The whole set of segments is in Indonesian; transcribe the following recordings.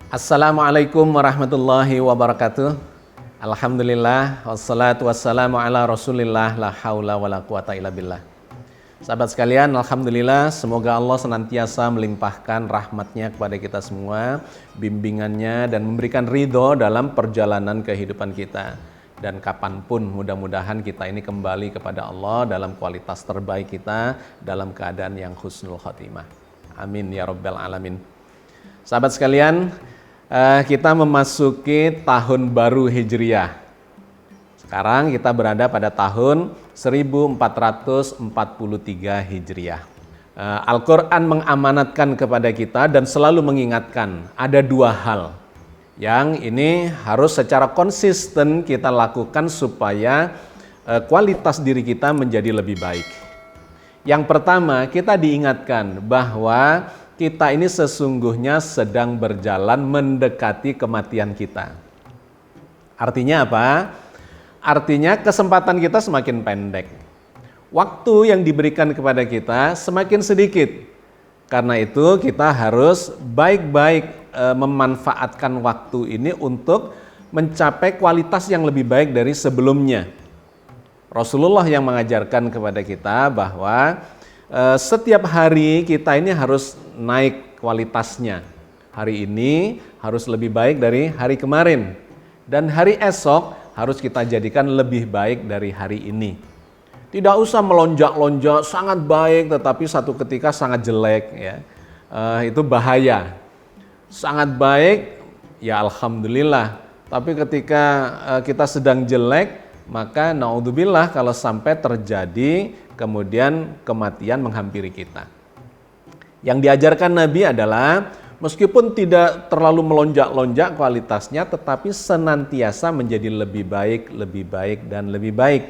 Assalamualaikum warahmatullahi wabarakatuh. Alhamdulillah wassalatu wassalamu ala Rasulillah la haula wala quwata illa billah. Sahabat sekalian, alhamdulillah semoga Allah senantiasa melimpahkan rahmatnya kepada kita semua, bimbingannya dan memberikan ridho dalam perjalanan kehidupan kita. Dan kapanpun mudah-mudahan kita ini kembali kepada Allah dalam kualitas terbaik kita, dalam keadaan yang husnul khotimah. Amin ya rabbal alamin. Sahabat sekalian, kita memasuki tahun baru Hijriah. Sekarang kita berada pada tahun 1443 Hijriah. Al-Quran mengamanatkan kepada kita dan selalu mengingatkan ada dua hal yang ini harus secara konsisten kita lakukan supaya kualitas diri kita menjadi lebih baik. Yang pertama, kita diingatkan bahwa kita ini sesungguhnya sedang berjalan mendekati kematian kita. Artinya apa? Artinya kesempatan kita semakin pendek. Waktu yang diberikan kepada kita semakin sedikit. Karena itu kita harus baik-baik memanfaatkan waktu ini untuk mencapai kualitas yang lebih baik dari sebelumnya. Rasulullah yang mengajarkan kepada kita bahwa setiap hari kita ini harus naik kualitasnya. Hari ini harus lebih baik dari hari kemarin. Dan hari esok harus kita jadikan lebih baik dari hari ini. Tidak usah melonjak-lonjak, sangat baik tetapi satu ketika sangat jelek. Ya. Itu bahaya. Sangat baik, ya alhamdulillah. Tapi ketika kita sedang jelek, maka naudzubillah kalau sampai terjadi kemudian kematian menghampiri kita. Yang diajarkan Nabi adalah meskipun tidak terlalu melonjak-lonjak kualitasnya, tetapi senantiasa menjadi lebih baik, dan lebih baik.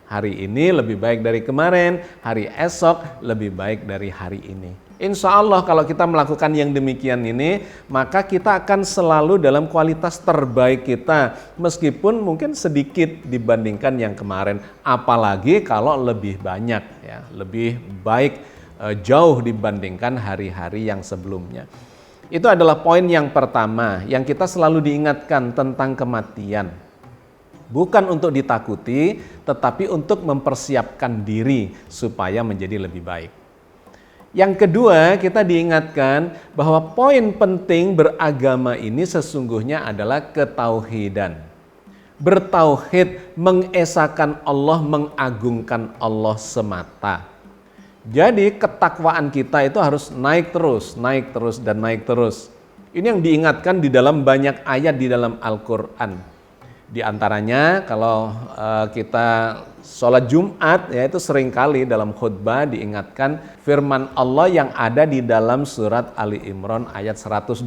Hari ini lebih baik dari kemarin, hari esok lebih baik dari hari ini. Insya Allah kalau kita melakukan yang demikian ini, maka kita akan selalu dalam kualitas terbaik kita, meskipun mungkin sedikit dibandingkan yang kemarin. Apalagi kalau lebih banyak, ya, lebih baik jauh dibandingkan hari-hari yang sebelumnya. Itu adalah poin yang pertama, yang kita selalu diingatkan tentang kematian. Bukan untuk ditakuti, tetapi untuk mempersiapkan diri supaya menjadi lebih baik. Yang kedua, kita diingatkan bahwa poin penting beragama ini sesungguhnya adalah ketauhidan. Bertauhid, mengesahkan Allah, mengagungkan Allah semata. Jadi ketakwaan kita itu harus naik terus, dan naik terus. Ini yang diingatkan di dalam banyak ayat di dalam Al-Quran. Di antaranya kalau kita sholat Jumat, ya itu seringkali dalam khutbah diingatkan firman Allah yang ada di dalam surat Ali Imran ayat 102.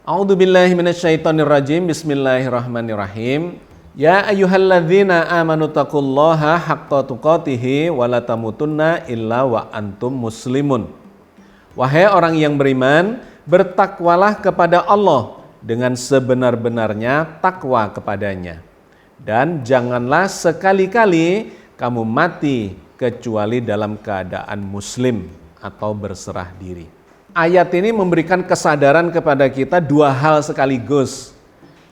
A'udzubillahi minasyaitonirrajim, bismillahirrahmanirrahim. Ya ayyuhalladzina amanu taqullaha haqqa tuqatihi wa la tamutunna illa wa antum muslimun. Wahai orang yang beriman, bertakwalah kepada Allah dengan sebenar-benarnya takwa kepadanya. Dan janganlah sekali-kali kamu mati kecuali dalam keadaan muslim atau berserah diri. Ayat ini memberikan kesadaran kepada kita dua hal sekaligus.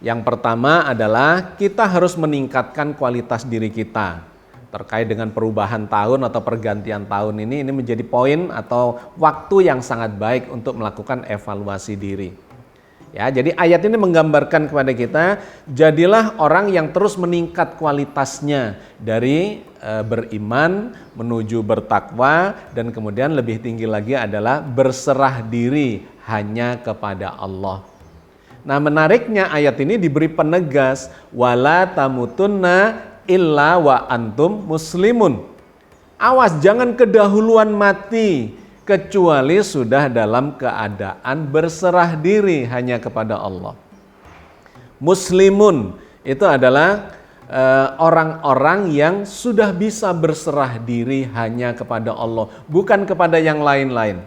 Yang pertama adalah kita harus meningkatkan kualitas diri kita. Terkait dengan perubahan tahun atau pergantian tahun ini menjadi poin atau waktu yang sangat baik untuk melakukan evaluasi diri. Ya, jadi ayat ini menggambarkan kepada kita, jadilah orang yang terus meningkat kualitasnya dari beriman menuju bertakwa, dan kemudian lebih tinggi lagi adalah berserah diri hanya kepada Allah. Nah, menariknya ayat ini diberi penegas, wala tamutunna illa wa antum muslimun. Awas, jangan kedahuluan mati kecuali sudah dalam keadaan berserah diri hanya kepada Allah. Muslimun itu adalah orang-orang yang sudah bisa berserah diri hanya kepada Allah, bukan kepada yang lain-lain.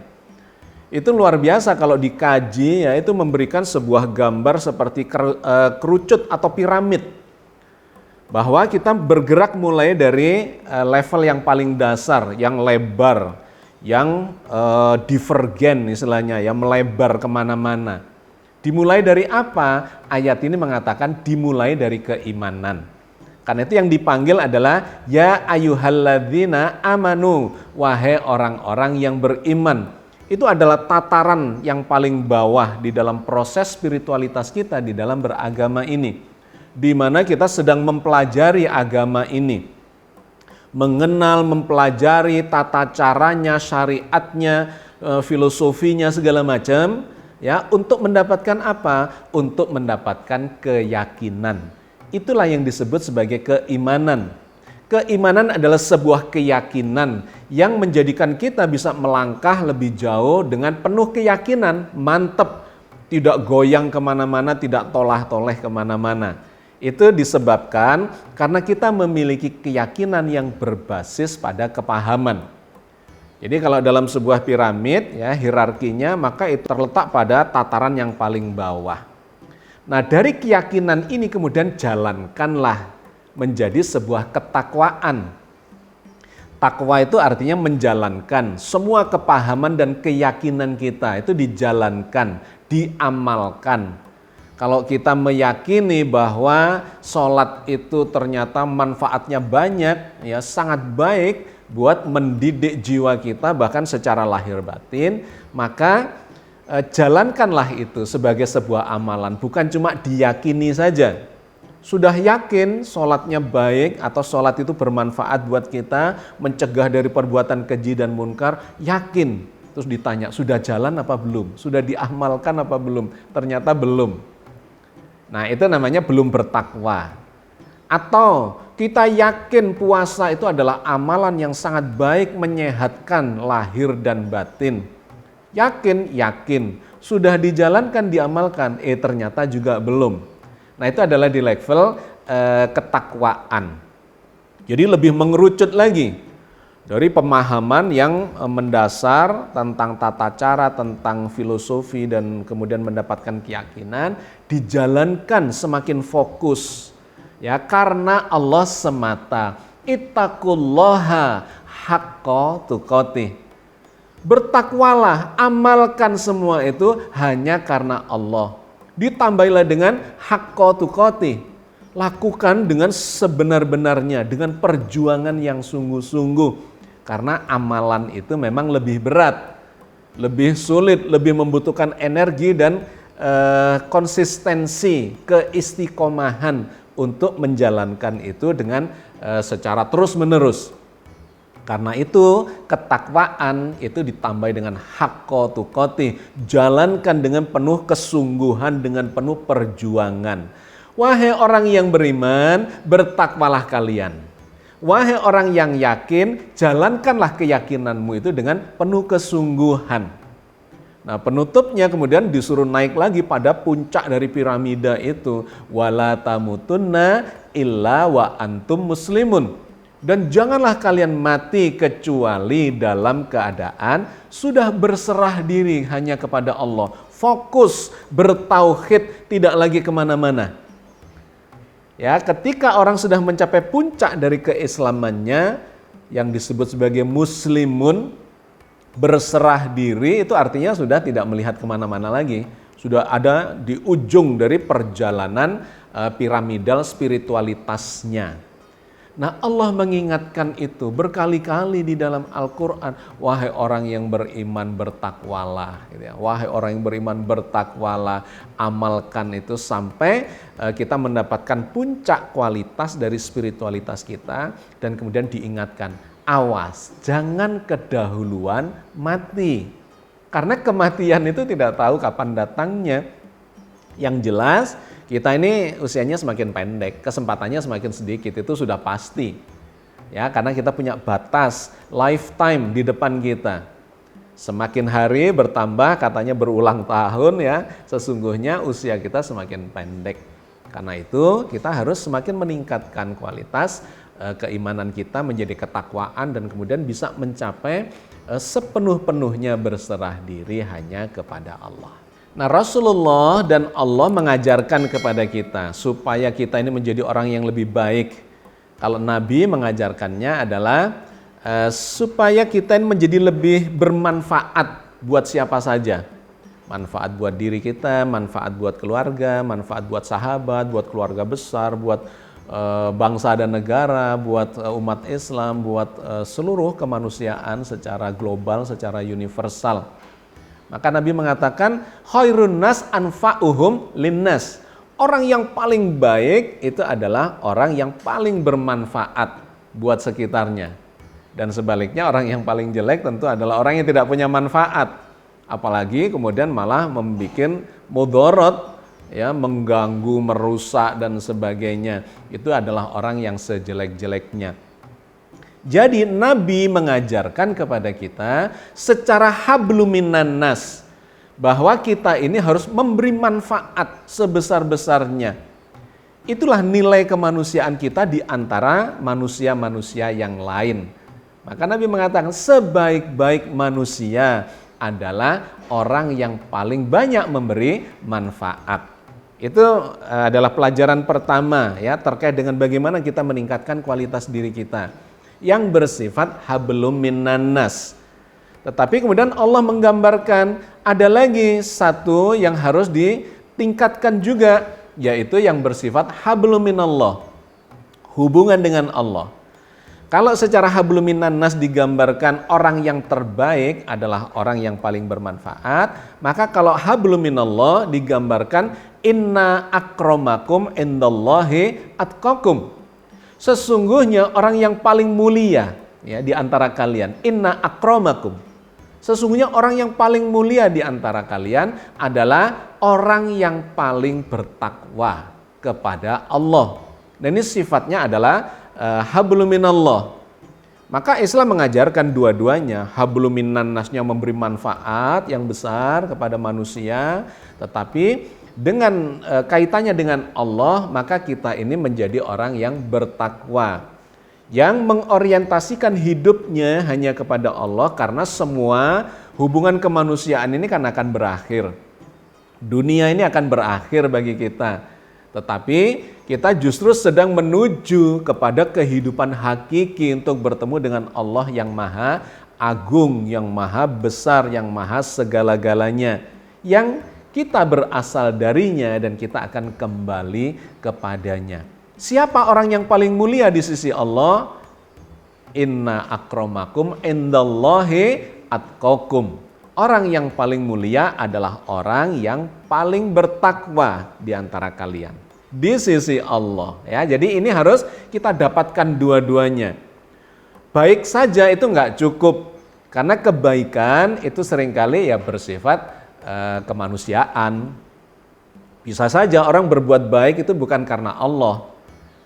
Itu luar biasa kalau dikaji, ya, itu memberikan sebuah gambar seperti kerucut atau piramid. Bahwa kita bergerak mulai dari level yang paling dasar, yang lebar, yang divergen istilahnya, yang melebar kemana-mana. Dimulai dari apa? Ayat ini mengatakan dimulai dari keimanan. Karena itu yang dipanggil adalah ya ayyuhalladzina amanu, wahai orang-orang yang beriman. Itu adalah tataran yang paling bawah di dalam proses spiritualitas kita di dalam beragama ini. Di mana kita sedang mempelajari agama ini. Mengenal, mempelajari tata caranya, syariatnya, filosofinya segala macam, ya, untuk mendapatkan apa? Untuk mendapatkan keyakinan. Itulah yang disebut sebagai keimanan. Keimanan adalah sebuah keyakinan yang menjadikan kita bisa melangkah lebih jauh dengan penuh keyakinan, mantep, tidak goyang kemana-mana, tidak tolah-toleh kemana-mana. Itu disebabkan karena kita memiliki keyakinan yang berbasis pada kepahaman. Jadi kalau dalam sebuah piramid, ya, hierarkinya, maka itu terletak pada tataran yang paling bawah. Nah, dari keyakinan ini kemudian jalankanlah menjadi sebuah ketakwaan. Takwa itu artinya menjalankan semua kepahaman dan keyakinan kita itu dijalankan, diamalkan. Kalau kita meyakini bahwa sholat itu ternyata manfaatnya banyak, ya sangat baik buat mendidik jiwa kita bahkan secara lahir batin, maka jalankanlah itu sebagai sebuah amalan, bukan cuma diyakini saja. Sudah yakin sholatnya baik atau sholat itu bermanfaat buat kita, mencegah dari perbuatan keji dan munkar, yakin. Terus ditanya, sudah jalan apa belum? Sudah diamalkan apa belum? Ternyata belum. Nah, itu namanya belum bertakwa. Atau kita yakin puasa itu adalah amalan yang sangat baik menyehatkan lahir dan batin. Yakin. Sudah dijalankan, diamalkan, ternyata juga belum. Nah, itu adalah di level ketakwaan. Jadi lebih mengerucut lagi dari pemahaman yang mendasar tentang tata cara, tentang filosofi, dan kemudian mendapatkan keyakinan, dijalankan semakin fokus, ya, karena Allah semata. Ittaqullaha haqqa tuqatih. Bertakwalah, amalkan semua itu hanya karena Allah. Ditambahilah dengan haqqa tuqatih. Lakukan dengan sebenar-benarnya, dengan perjuangan yang sungguh-sungguh. Karena amalan itu memang lebih berat, lebih sulit, lebih membutuhkan energi dan konsistensi, keistiqomahan untuk menjalankan itu dengan secara terus-menerus. Karena itu ketakwaan itu ditambah dengan haqqa tuqatih, jalankan dengan penuh kesungguhan, dengan penuh perjuangan. Wahai orang yang beriman, bertakwalah kalian. Wahai orang yang yakin, jalankanlah keyakinanmu itu dengan penuh kesungguhan. Nah, penutupnya kemudian disuruh naik lagi pada puncak dari piramida itu. Wala tamutunna illa wa antum muslimun. Dan janganlah kalian mati kecuali dalam keadaan sudah berserah diri hanya kepada Allah. Fokus, bertauhid, tidak lagi kemana-mana. Ya, ketika orang sudah mencapai puncak dari keislamannya yang disebut sebagai muslimun, berserah diri, itu artinya sudah tidak melihat kemana-mana lagi. Sudah ada di ujung dari perjalanan piramidal spiritualitasnya. Nah, Allah mengingatkan itu berkali-kali di dalam Al-Quran. Wahai orang yang beriman, bertakwalah. Gitu ya. Wahai orang yang beriman, bertakwalah. Amalkan itu sampai kita mendapatkan puncak kualitas dari spiritualitas kita. Dan kemudian diingatkan, awas, jangan kedahuluan mati. Karena kematian itu tidak tahu kapan datangnya. Yang jelas, kita ini usianya semakin pendek, kesempatannya semakin sedikit, itu sudah pasti. Ya, karena kita punya batas lifetime di depan kita. Semakin hari bertambah, katanya berulang tahun, ya, sesungguhnya usia kita semakin pendek. Karena itu kita harus semakin meningkatkan kualitas keimanan kita menjadi ketakwaan dan kemudian bisa mencapai sepenuh-penuhnya berserah diri hanya kepada Allah. Nah, Rasulullah dan Allah mengajarkan kepada kita supaya kita ini menjadi orang yang lebih baik. Kalau Nabi mengajarkannya adalah supaya kita ini menjadi lebih bermanfaat buat siapa saja. Manfaat buat diri kita, manfaat buat keluarga, manfaat buat sahabat, buat keluarga besar, buat bangsa dan negara, buat umat Islam, buat seluruh kemanusiaan secara global, secara universal. Maka Nabi mengatakan khairun nas anfa'uhum linnas. Orang yang paling baik itu adalah orang yang paling bermanfaat buat sekitarnya. Dan sebaliknya orang yang paling jelek tentu adalah orang yang tidak punya manfaat. Apalagi kemudian malah membuat mudorot, ya, mengganggu, merusak dan sebagainya. Itu adalah orang yang sejelek-jeleknya. Jadi Nabi mengajarkan kepada kita secara hablum minan nas bahwa kita ini harus memberi manfaat sebesar-besarnya. Itulah nilai kemanusiaan kita di antara manusia-manusia yang lain. Maka Nabi mengatakan sebaik-baik manusia adalah orang yang paling banyak memberi manfaat. Itu adalah pelajaran pertama, ya, terkait dengan bagaimana kita meningkatkan kualitas diri kita yang bersifat hablum minan nas. Tetapi kemudian Allah menggambarkan ada lagi satu yang harus ditingkatkan juga, yaitu yang bersifat hablum minallah, hubungan dengan Allah. Kalau secara hablum minan nas digambarkan orang yang terbaik adalah orang yang paling bermanfaat, maka kalau hablum minallah digambarkan inna akramakum indallahi atqakum. Sesungguhnya orang yang paling mulia, ya, di antara kalian, inna akramakum. Sesungguhnya orang yang paling mulia di antara kalian adalah orang yang paling bertakwa kepada Allah. Dan ini sifatnya adalah hablum minallah. Maka Islam mengajarkan dua-duanya, hablum minan nasnya memberi manfaat yang besar kepada manusia, tetapi dengan kaitannya dengan Allah, maka kita ini menjadi orang yang bertakwa, yang mengorientasikan hidupnya hanya kepada Allah, karena semua hubungan kemanusiaan ini kan akan berakhir. Dunia ini akan berakhir bagi kita. Tetapi kita justru sedang menuju kepada kehidupan hakiki untuk bertemu dengan Allah yang maha agung, yang maha besar, yang maha segala-galanya, yang kita berasal darinya dan kita akan kembali kepadanya. Siapa orang yang paling mulia di sisi Allah? Inna akramakum indallahi atqakum. Orang yang paling mulia adalah orang yang paling bertakwa di antara kalian di sisi Allah, ya. Jadi ini harus kita dapatkan dua-duanya. Baik saja itu nggak cukup, karena kebaikan itu seringkali ya bersifat kemanusiaan. Bisa saja orang berbuat baik itu bukan karena Allah,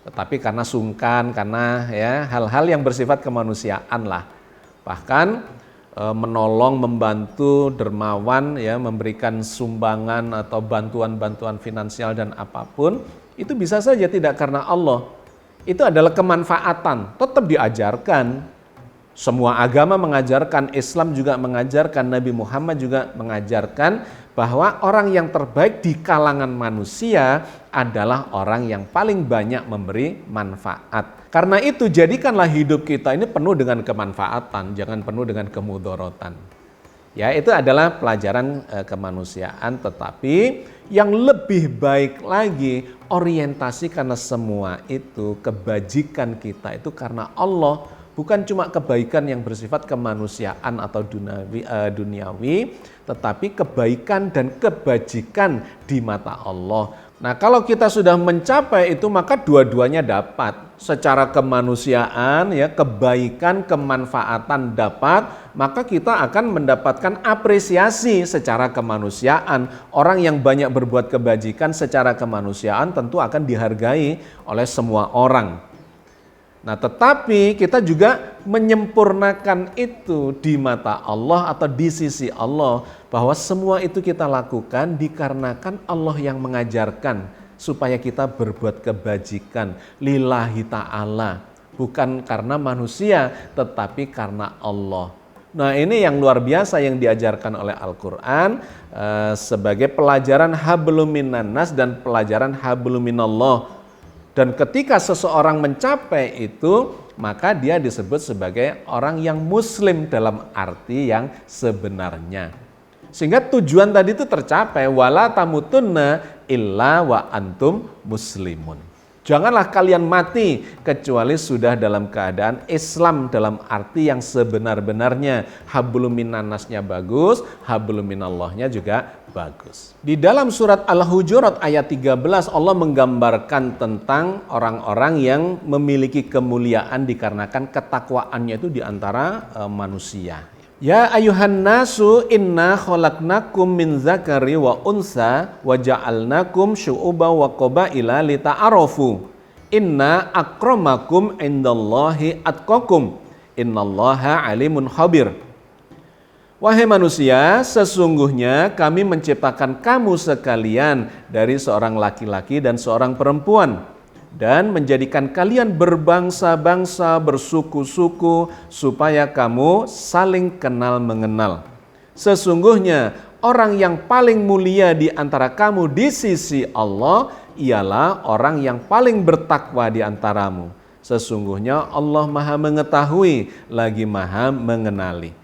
tetapi karena sungkan, karena ya hal-hal yang bersifat kemanusiaan lah. Bahkan menolong, membantu, dermawan, ya, memberikan sumbangan atau bantuan-bantuan finansial dan apapun, itu bisa saja tidak karena Allah. Itu adalah kemanfaatan, tetap diajarkan. Semua agama mengajarkan, Islam juga mengajarkan, Nabi Muhammad juga mengajarkan bahwa orang yang terbaik di kalangan manusia adalah orang yang paling banyak memberi manfaat. Karena itu jadikanlah hidup kita ini penuh dengan kemanfaatan, jangan penuh dengan kemudorotan. Ya, itu adalah pelajaran kemanusiaan, tetapi yang lebih baik lagi orientasi, karena semua itu kebajikan kita itu karena Allah, bukan cuma kebaikan yang bersifat kemanusiaan atau duniawi, tetapi kebaikan dan kebajikan di mata Allah. Nah, kalau kita sudah mencapai itu, maka dua-duanya dapat. Secara kemanusiaan, ya, kebaikan, kemanfaatan dapat, maka kita akan mendapatkan apresiasi secara kemanusiaan. Orang yang banyak berbuat kebajikan secara kemanusiaan tentu akan dihargai oleh semua orang. Nah, tetapi kita juga menyempurnakan itu di mata Allah atau di sisi Allah, bahwa semua itu kita lakukan dikarenakan Allah yang mengajarkan supaya kita berbuat kebajikan lillahi ta'ala, bukan karena manusia tetapi karena Allah. Nah, ini yang luar biasa yang diajarkan oleh Al-Quran sebagai pelajaran hablum minan nas dan pelajaran hablum minallah. Dan ketika seseorang mencapai itu, maka dia disebut sebagai orang yang muslim dalam arti yang sebenarnya. Sehingga tujuan tadi itu tercapai, wala tamutunna illa wa antum muslimun. Janganlah kalian mati kecuali sudah dalam keadaan Islam dalam arti yang sebenar-benarnya. Hablum minannasnya bagus, hablum minallahnya juga bagus. Di dalam surat Al-Hujurat ayat 13 Allah menggambarkan tentang orang-orang yang memiliki kemuliaan dikarenakan ketakwaannya itu di antara manusia. Ya ayuhan nasu inna khalaqnakum min zakari wa unsa wa ja'alnakum syu'uba wa qabaila lita'arafu. Inna akramakum indallahi atqakum. Innallaha alimun khabir. Wahai manusia, sesungguhnya kami menciptakan kamu sekalian dari seorang laki-laki dan seorang perempuan, dan menjadikan kalian berbangsa-bangsa, bersuku-suku, supaya kamu saling kenal mengenal. Sesungguhnya orang yang paling mulia di antara kamu di sisi Allah ialah orang yang paling bertakwa di antaramu. Sesungguhnya Allah Maha mengetahui lagi Maha mengenali.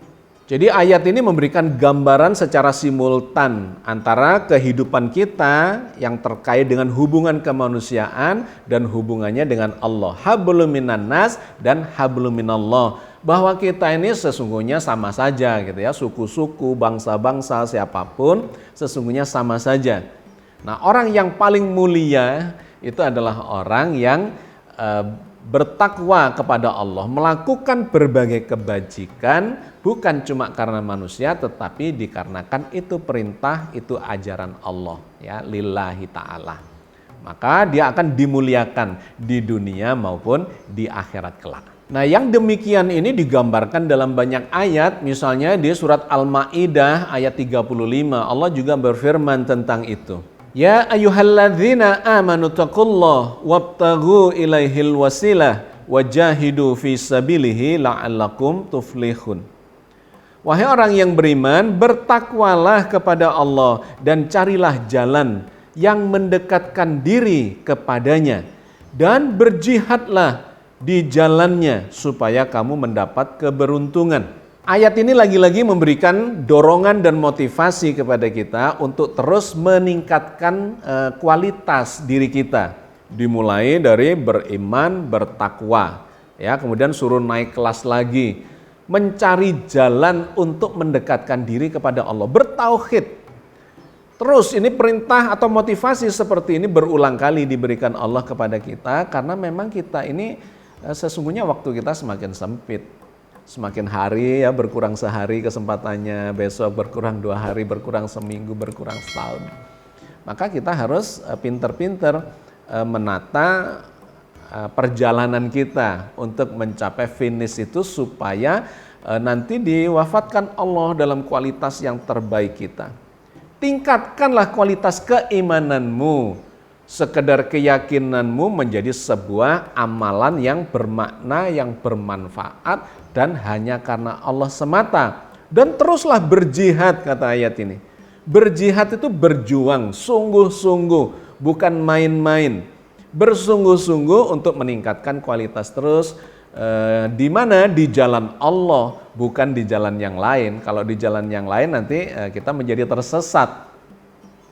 Jadi ayat ini memberikan gambaran secara simultan antara kehidupan kita yang terkait dengan hubungan kemanusiaan dan hubungannya dengan Allah. Hablum minannas dan hablum minallah. Bahwa kita ini sesungguhnya sama saja gitu ya, suku-suku, bangsa-bangsa, siapapun sesungguhnya sama saja. Nah, orang yang paling mulia itu adalah orang yang bertakwa kepada Allah, melakukan berbagai kebajikan bukan cuma karena manusia tetapi dikarenakan itu perintah, itu ajaran Allah ya, lillahi ta'ala. Maka dia akan dimuliakan di dunia maupun di akhirat kelak. Nah, yang demikian ini digambarkan dalam banyak ayat, misalnya di surat Al-Maidah ayat 35 Allah juga berfirman tentang itu. Ya ayyuhalladzina amanu taqullah wabtaghu ilaihil wasilah wajahidu fi sabilihi la'allakum tuflihun. Wahai orang yang beriman, bertakwalah kepada Allah dan carilah jalan yang mendekatkan diri kepadanya dan berjihadlah di jalannya supaya kamu mendapat keberuntungan. Ayat ini lagi-lagi memberikan dorongan dan motivasi kepada kita untuk terus meningkatkan kualitas diri kita. Dimulai dari beriman, bertakwa, ya, kemudian suruh naik kelas lagi, mencari jalan untuk mendekatkan diri kepada Allah, bertauhid. Terus ini perintah atau motivasi seperti ini berulang kali diberikan Allah kepada kita karena memang kita ini sesungguhnya waktu kita semakin sempit. Semakin hari ya berkurang sehari kesempatannya, besok berkurang 2 hari, berkurang seminggu, berkurang setahun. Maka kita harus pinter-pinter menata perjalanan kita untuk mencapai finish itu supaya nanti diwafatkan Allah dalam kualitas yang terbaik kita. Tingkatkanlah kualitas keimananmu. Sekedar keyakinanmu menjadi sebuah amalan yang bermakna, yang bermanfaat dan hanya karena Allah semata. Dan teruslah berjihad, kata ayat ini. Berjihad itu berjuang, sungguh-sungguh, bukan main-main. Bersungguh-sungguh untuk meningkatkan kualitas terus, di mana di jalan Allah, bukan di jalan yang lain. Kalau di jalan yang lain nanti kita menjadi tersesat.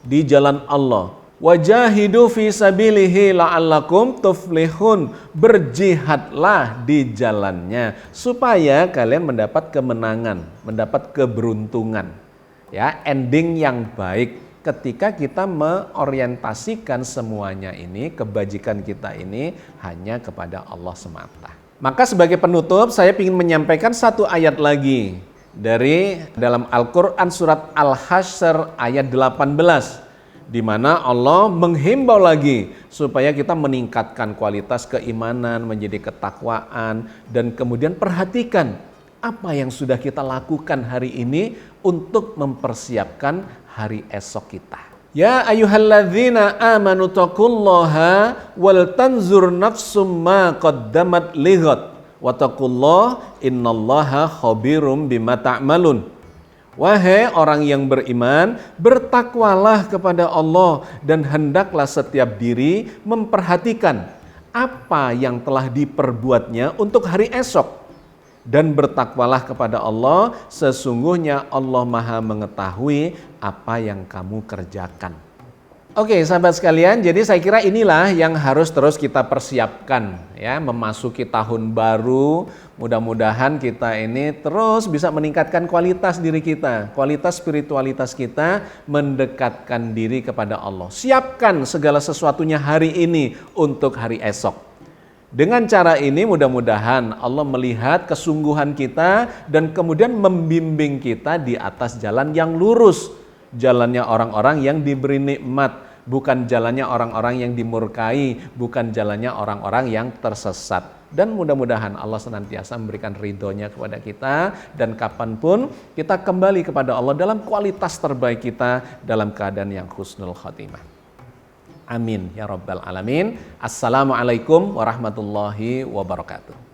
Di jalan Allah. Wajahidu fi sabilihi la'allakum tuflihun. Berjihadlah di jalannya supaya kalian mendapat kemenangan, mendapat keberuntungan. Ya, ending yang baik ketika kita mengorientasikan semuanya ini, kebajikan kita ini hanya kepada Allah semata. Maka sebagai penutup saya ingin menyampaikan satu ayat lagi dari dalam Al-Qur'an surat Al-Hasyr ayat 18. Di mana Allah menghimbau lagi supaya kita meningkatkan kualitas keimanan, menjadi ketakwaan, dan kemudian perhatikan apa yang sudah kita lakukan hari ini untuk mempersiapkan hari esok kita. Ya ayyuhalladzina amanu taqullaha wal tanzur nafsum ma qaddamat lighad wa taqullaha innallaha khabirum bima ta'malun. Wahai orang yang beriman, bertakwalah kepada Allah dan hendaklah setiap diri memperhatikan apa yang telah diperbuatnya untuk hari esok. dan bertakwalah kepada Allah, sesungguhnya Allah Maha mengetahui apa yang kamu kerjakan. Oke, sahabat sekalian, jadi saya kira inilah yang harus terus kita persiapkan ya, memasuki tahun baru. Mudah-mudahan kita ini terus bisa meningkatkan kualitas diri kita, kualitas spiritualitas kita, mendekatkan diri kepada Allah. Siapkan segala sesuatunya hari ini untuk hari esok. Dengan cara ini mudah-mudahan Allah melihat kesungguhan kita dan kemudian membimbing kita di atas jalan yang lurus. Jalannya orang-orang yang diberi nikmat, bukan jalannya orang-orang yang dimurkai, bukan jalannya orang-orang yang tersesat. Dan mudah-mudahan Allah senantiasa memberikan ridhonya kepada kita, dan kapanpun kita kembali kepada Allah dalam kualitas terbaik kita, dalam keadaan yang husnul khotimah. Amin ya rabbal alamin. Assalamualaikum warahmatullahi wabarakatuh.